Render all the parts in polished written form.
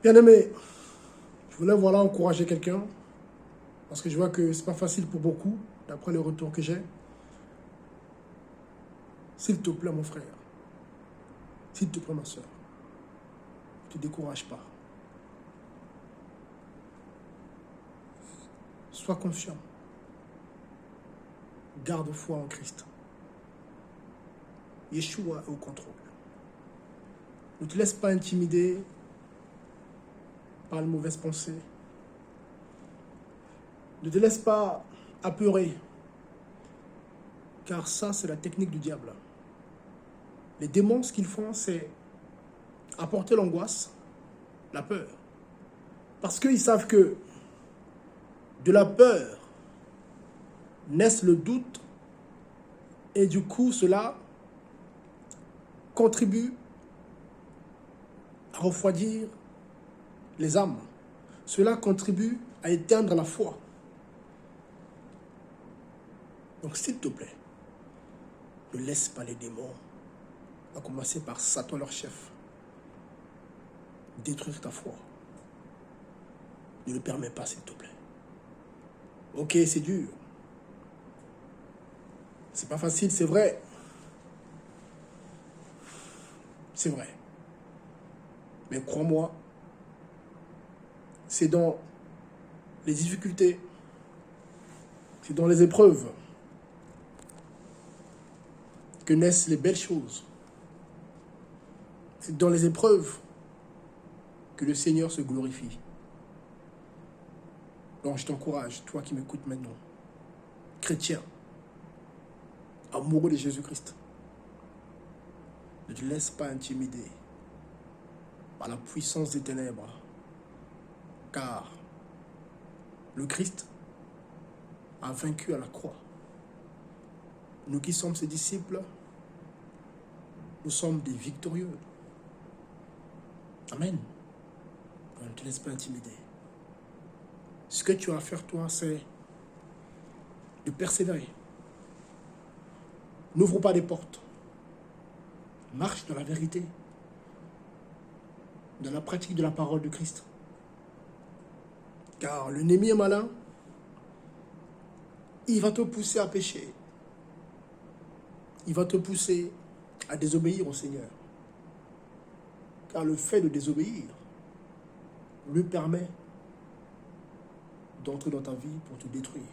Bien-aimé, je voulais voilà encourager quelqu'un parce que je vois que c'est pas facile pour beaucoup, d'après les retours que j'ai. S'il te plaît, mon frère, s'il te plaît, ma soeur, ne te décourage pas. Sois confiant. Garde foi en Christ. Yeshua est au contrôle. Ne te laisse pas intimider par les mauvaises pensées. Ne te laisse pas apeurer, car ça, c'est la technique du diable. Les démons, ce qu'ils font, c'est apporter l'angoisse, la peur. Parce qu'ils savent que de la peur naissent le doute et du coup, cela contribue à refroidir les âmes. Cela contribue à éteindre la foi. Donc, s'il te plaît, ne laisse pas les démons, à commencer par Satan, leur chef, détruire ta foi. Ne le permets pas, s'il te plaît. Ok, c'est dur. C'est pas facile, c'est vrai. C'est vrai. Mais crois-moi, c'est dans les difficultés, c'est dans les épreuves que naissent les belles choses. C'est dans les épreuves que le Seigneur se glorifie. Donc je t'encourage, toi qui m'écoutes maintenant, chrétien, amoureux de Jésus-Christ, ne te laisse pas intimider par la puissance des ténèbres, car le Christ a vaincu à la croix. Nous qui sommes ses disciples, nous sommes des victorieux. Amen. Ne te laisse pas intimider. Ce que tu as à faire, toi, c'est de persévérer. N'ouvre pas des portes. Marche dans la vérité, dans la pratique de la parole de Christ. Car l'ennemi est malin. Il va te pousser à pécher. Il va te pousser à désobéir au Seigneur. Car le fait de désobéir lui permet d'entrer dans ta vie pour te détruire.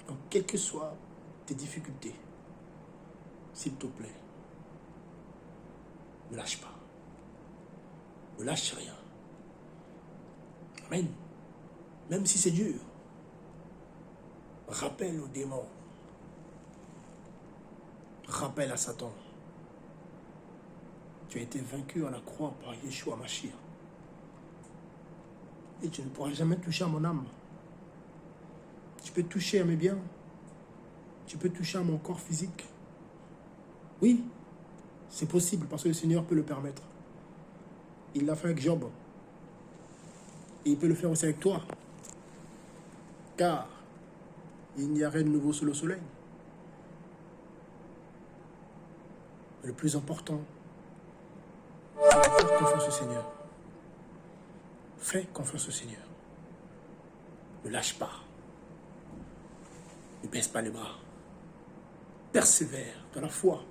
Donc, quelles que soient tes difficultés, s'il te plaît, ne lâche pas. Ne lâche rien. Amen. Même si c'est dur, rappelle aux démons. Rappelle à Satan. Tu as été vaincu à la croix par Yeshua Mashiach. Et tu ne pourras jamais toucher à mon âme. Tu peux toucher à mes biens. Tu peux toucher à mon corps physique. Oui, c'est possible parce que le Seigneur peut le permettre. Il l'a fait avec Job. Et il peut le faire aussi avec toi. Car il n'y a rien de nouveau sous le soleil. Mais le plus important, c'est de faire confiance au Seigneur. Fais confiance au Seigneur. Ne lâche pas. Ne baisse pas les bras. Persévère dans la foi.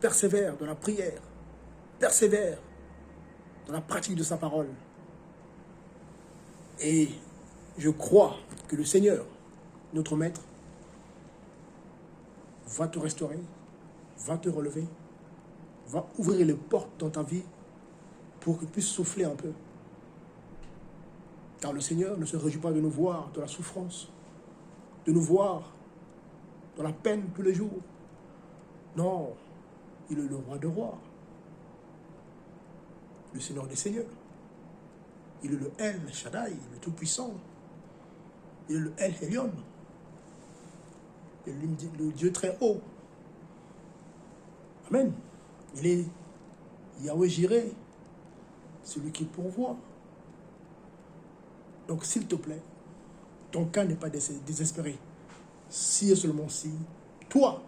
Persévère dans la prière. Persévère dans la pratique de sa parole. Et je crois que le Seigneur, notre Maître, va te restaurer, va te relever, va ouvrir les portes dans ta vie pour que tu puisses souffler un peu. Car le Seigneur ne se réjouit pas de nous voir dans la souffrance, de nous voir dans la peine tous les jours. Non, il est le roi des rois, le Seigneur des seigneurs. Il est le El Shaddai, le Tout-Puissant. Il est le El Elyon, le Dieu très haut. Amen. Il est Yahweh Jireh, celui qui pourvoit. Donc, s'il te plaît, ton cas n'est pas désespéré. Si et seulement si, toi,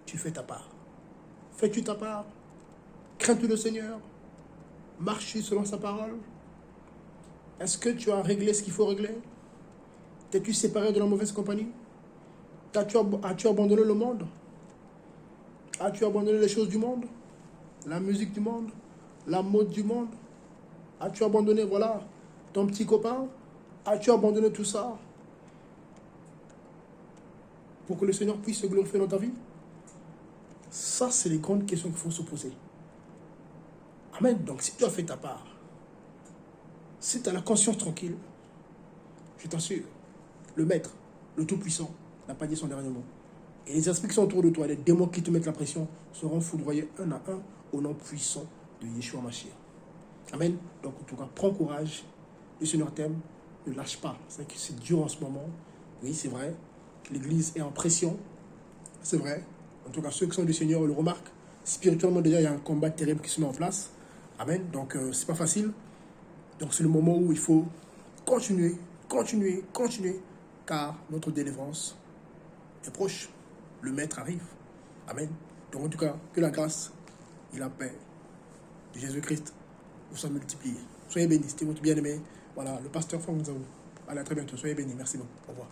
tu fais ta part. Fais-tu ta part? Crains-tu le Seigneur? marches selon sa parole? Est-ce que tu as réglé ce qu'il faut régler? T'es-tu séparé de la mauvaise compagnie? As-tu abandonné le monde? As-tu abandonné les choses du monde? La musique du monde? La mode du monde? As-tu abandonné, voilà, ton petit copain? As-tu abandonné tout ça pour que le Seigneur puisse se glorifier dans ta vie? Ça, c'est les grandes questions qu'il faut se poser. Amen. Donc, si tu as fait ta part, si tu as la conscience tranquille, je t'assure, le Maître, le Tout-Puissant, n'a pas dit son dernier mot. Et les esprits qui sont autour de toi, les démons qui te mettent la pression, seront foudroyés un à un au nom puissant de Yeshua Mashiach. Amen. Donc, en tout cas, prends courage. Le Seigneur t'aime. Ne lâche pas. C'est dur en ce moment. Oui, c'est vrai. L'Église est en pression. C'est vrai. En tout cas, ceux qui sont du Seigneur le remarquent. Spirituellement, déjà, il y a un combat terrible qui se met en place. Amen. Donc, c'est pas facile. Donc, c'est le moment où il faut continuer, continuer, continuer. Car notre délivrance est proche. Le Maître arrive. Amen. Donc, en tout cas, que la grâce et la paix de Jésus-Christ vous soient multipliés. Soyez bénis. C'était votre bien-aimé. Voilà, le pasteur Franck Nzaou. Allez, à très bientôt. Soyez bénis. Merci beaucoup. Au revoir.